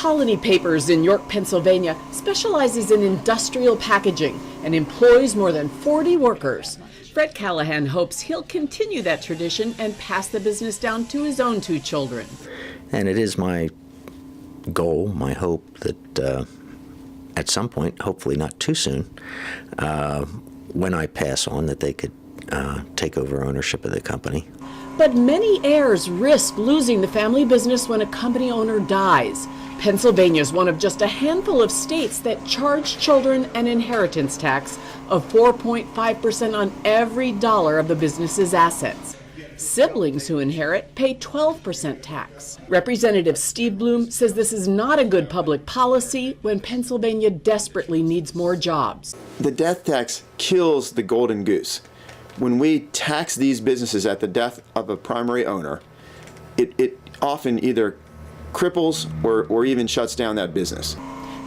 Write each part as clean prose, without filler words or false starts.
Colony Papers in York, Pennsylvania specializes in industrial packaging and employs more than 40 workers. Fred Callahan hopes he'll continue that tradition and pass the business down to his own 2 children. And it is my goal, my hope, that at some point, hopefully not too soon, when I pass on, that they could take over ownership of the company. But many heirs risk losing the family business when a company owner dies. Pennsylvania is one of just a handful of states that charge children an inheritance tax of 4.5% on every dollar of the business's assets. Siblings who inherit pay 12% tax. Representative Steve Bloom says this is not a good public policy when Pennsylvania desperately needs more jobs. The death tax kills the golden goose. When we tax these businesses at the death of a primary owner, it often either cripples or even shuts down that business.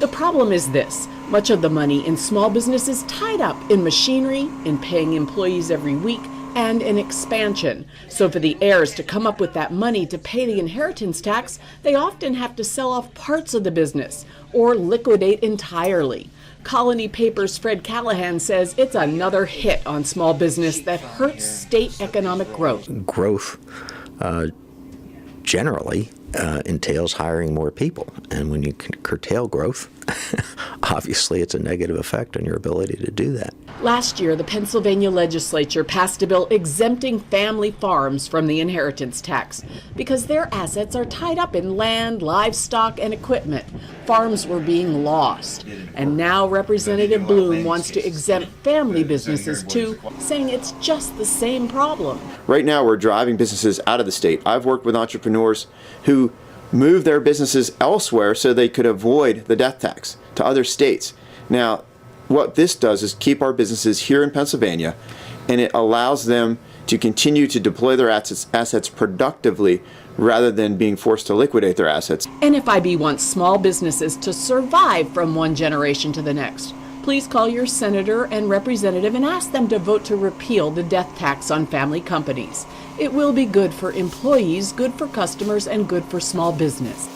The problem is this: much of the money in small business is tied up in machinery, in paying employees every week, and in expansion. So for the heirs to come up with that money to pay the inheritance tax, they often have to sell off parts of the business or liquidate entirely. Colony Papers' Fred Callahan says it's another hit on small business that hurts state economic growth. Growth generally entails hiring more people. And when you curtail growth, obviously it's a negative effect on your ability to do that. Last year, the Pennsylvania legislature passed a bill exempting family farms from the inheritance tax because their assets are tied up in land, livestock, and equipment. Farms were being lost. And now Representative Bloom wants to exempt family businesses too, saying it's just the same problem. Right now we're driving businesses out of the state. I've worked with entrepreneurs who moved their businesses elsewhere so they could avoid the death tax to other states. Now, what this does is keep our businesses here in Pennsylvania, and it allows them to continue to deploy their assets productively rather than being forced to liquidate their assets. NFIB wants small businesses to survive from one generation to the next. Please call your senator and representative and ask them to vote to repeal the death tax on family companies. It will be good for employees, good for customers, and good for small business.